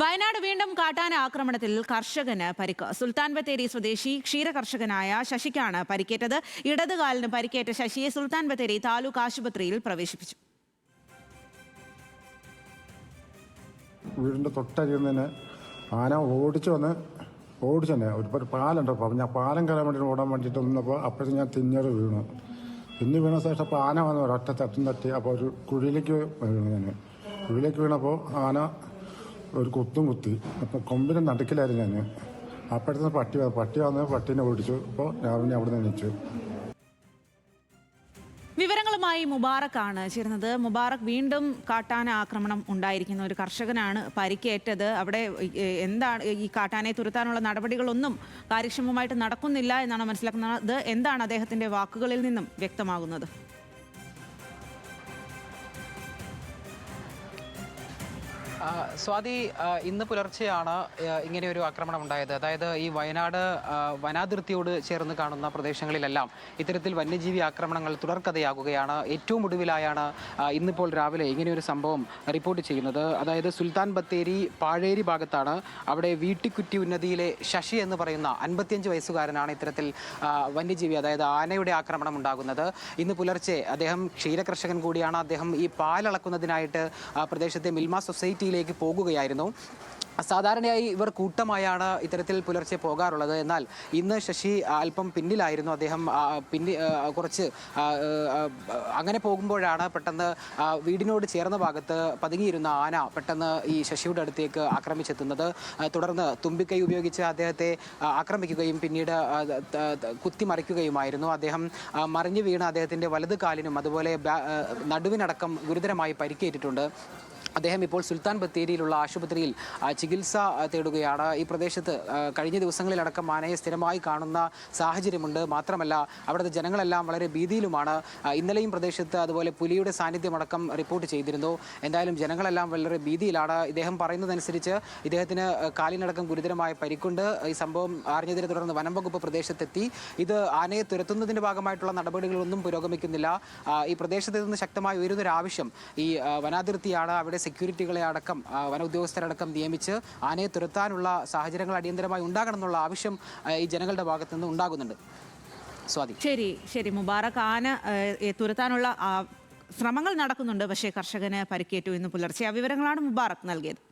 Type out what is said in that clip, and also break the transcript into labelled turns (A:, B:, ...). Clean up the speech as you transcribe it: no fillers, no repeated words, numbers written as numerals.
A: വയനാട് വീണ്ടും കാട്ടാന ആക്രമണത്തിൽ കർഷകന് പരിക്ക്. സുൽത്താൻ ബത്തേരി സ്വദേശി ക്ഷീരകർഷകനായ ശശിക്കാണ് പരിക്കേറ്റത്. ഇടതുകാലിന് പരിക്കേറ്റ ശശിയെ സുൽത്താൻ ബത്തേരി താലൂക്ക് ആശുപത്രിയിൽ പ്രവേശിപ്പിച്ചു.
B: വീടിൻ്റെ തൊട്ടരിയുന്നതിന് ആന ഓടിച്ചു തന്നെ ഒരു പാലുണ്ട്. അപ്പോൾ ഞാൻ പാലം കയറാൻ വേണ്ടിയിട്ട് ഓടാൻ വേണ്ടിയിട്ട് നിന്നപ്പോൾ അപ്പോഴത്തേക്ക് ഞാൻ തിന്നേറ് വീണു. വീണ ശേഷം അപ്പോൾ ആന വന്ന് ഒരൊറ്റ തട്ടി അപ്പോൾ ഒരു കുഴിയിലേക്ക് വീണു. കുഴിയിലേക്ക് വീണപ്പോൾ ആന ഒരു കുത്തി. അപ്പോൾ കൊമ്പിന് നടുക്കിലായിരുന്നു ഞാൻ. അപ്പോഴത്തെ പട്ടി വന്ന് പട്ടീനെ ഓടിച്ചു. അപ്പോൾ ഞാൻ അവിടെ നിന്ന് എണീച്ചു.
A: വിവരങ്ങളുമായി മുബാറക്കാണ് ചേർന്നത്. മുബാറക്, വീണ്ടും കാട്ടാന ആക്രമണം ഉണ്ടായിരിക്കുന്ന ഒരു കർഷകനാണ് പരിക്കേറ്റത്. അവിടെ എന്താണ് ഈ കാട്ടാനയെ തുരത്താനുള്ള നടപടികളൊന്നും കാര്യക്ഷമമായിട്ട് നടക്കുന്നില്ല എന്നാണ് മനസ്സിലാക്കുന്നത്. എന്താണ് അദ്ദേഹത്തിന്റെ വാക്കുകളിൽ നിന്നും വ്യക്തമാകുന്നത്?
C: സ്വാതി, ഇന്ന് പുലർച്ചെയാണ് ഇങ്ങനെയൊരു ആക്രമണം ഉണ്ടായത്. അതായത് ഈ വയനാട് വനാതിർത്തിയോട് ചേർന്ന് കാണുന്ന പ്രദേശങ്ങളിലെല്ലാം ഇത്തരത്തിൽ വന്യജീവി ആക്രമണങ്ങൾ തുടർക്കഥയാകുകയാണ്. ഏറ്റവും ഒടുവിലായാണ് ഇന്നിപ്പോൾ രാവിലെ ഇങ്ങനെയൊരു സംഭവം റിപ്പോർട്ട് ചെയ്യുന്നത്. അതായത് സുൽത്താൻ ബത്തേരി പാഴേരി ഭാഗത്താണ്. അവിടെ വീട്ടിക്കുറ്റി ഉന്നതിയിലെ ശശി എന്ന് പറയുന്ന 55 വയസ്സുകാരനാണ് ഇത്തരത്തിൽ വന്യജീവി, അതായത് ആനയുടെ ആക്രമണം ഉണ്ടാകുന്നത്. ഇന്ന് പുലർച്ചെ അദ്ദേഹം ക്ഷീരകർഷകൻ കൂടിയാണ്. അദ്ദേഹം ഈ പാലളക്കുന്നതിനായിട്ട് പ്രദേശത്തെ മിൽമ സൊസൈറ്റിയിലേക്ക് പോകുകയായിരുന്നു. സാധാരണയായി ഇവർ കൂട്ടമായാണ് ഇത്തരത്തിൽ പുലർച്ചെ പോകാറുള്ളത്. എന്നാൽ ഇന്ന് ശശി അല്പം പിന്നിലായിരുന്നു. അദ്ദേഹം കുറച്ച് അങ്ങനെ പോകുമ്പോഴാണ് പെട്ടെന്ന് വീടിനോട് ചേർന്ന ഭാഗത്ത് പതുങ്ങിയിരുന്ന ആന പെട്ടെന്ന് ഈ ശശിയുടെ അടുത്തേക്ക് ആക്രമിച്ചെത്തുന്നത്. തുടർന്ന് തുമ്പിക്കൈ ഉപയോഗിച്ച് അദ്ദേഹത്തെ ആക്രമിക്കുകയും പിന്നീട് കുത്തിമറിക്കുകയുമായിരുന്നു. അദ്ദേഹം മറിഞ്ഞു വീണ അദ്ദേഹത്തിൻ്റെ വലത് കാലിനും അതുപോലെ നടുവിനടക്കം ഗുരുതരമായി പരിക്കേറ്റിട്ടുണ്ട്. അദ്ദേഹം ഇപ്പോൾ സുൽത്താൻ ബത്തേരിയിലുള്ള ആശുപത്രിയിൽ ചികിത്സ തേടുകയാണ്. ഈ പ്രദേശത്ത് കഴിഞ്ഞ ദിവസങ്ങളിലടക്കം ആനയെ സ്ഥിരമായി കാണുന്ന സാഹചര്യമുണ്ട്. മാത്രമല്ല അവിടുത്തെ ജനങ്ങളെല്ലാം വളരെ ഭീതിയിലുമാണ്. ഇന്നലെയും പ്രദേശത്ത് അതുപോലെ പുലിയുടെ സാന്നിധ്യമടക്കം റിപ്പോർട്ട് ചെയ്തിരുന്നു. എന്തായാലും ജനങ്ങളെല്ലാം വളരെ ഭീതിയിലാണ്. ഇദ്ദേഹം പറയുന്നതനുസരിച്ച് ഇദ്ദേഹത്തിന് കാലിനടക്കം ഗുരുതരമായ പരിക്കുണ്ട്. ഈ സംഭവം അറിഞ്ഞതിനെ തുടർന്ന് വനം വകുപ്പ് പ്രദേശത്തെത്തി. ഇത് ആനയെ തുരത്തുന്നതിൻ്റെ ഭാഗമായിട്ടുള്ള നടപടികളൊന്നും പുരോഗമിക്കുന്നില്ല. ഈ പ്രദേശത്ത് നിന്ന് ശക്തമായി ഉയരുന്നൊരു ആവശ്യം ഈ വനാതിർത്തിയാണ്. അവിടെ സെക്യൂരിറ്റികളെ അടക്കം വന ഉദ്യോഗസ്ഥരടക്കം നിയമിച്ച് ആനയെ തുരത്താനുള്ള സാഹചര്യങ്ങൾ അടിയന്തരമായി ഉണ്ടാകണമെന്നുള്ള ആവശ്യം ഈ ജനങ്ങളുടെ ഭാഗത്ത് നിന്ന് ഉണ്ടാകുന്നുണ്ട്. സ്വാതി.
A: ശരി മുബാറക്, ആന തുരത്താനുള്ള ശ്രമങ്ങൾ നടക്കുന്നുണ്ട്, പക്ഷേ കർഷകന് പരിക്കേറ്റു ഇന്ന് പുലർച്ചെ. ആ വിവരങ്ങളാണ് മുബാറക് നൽകിയത്.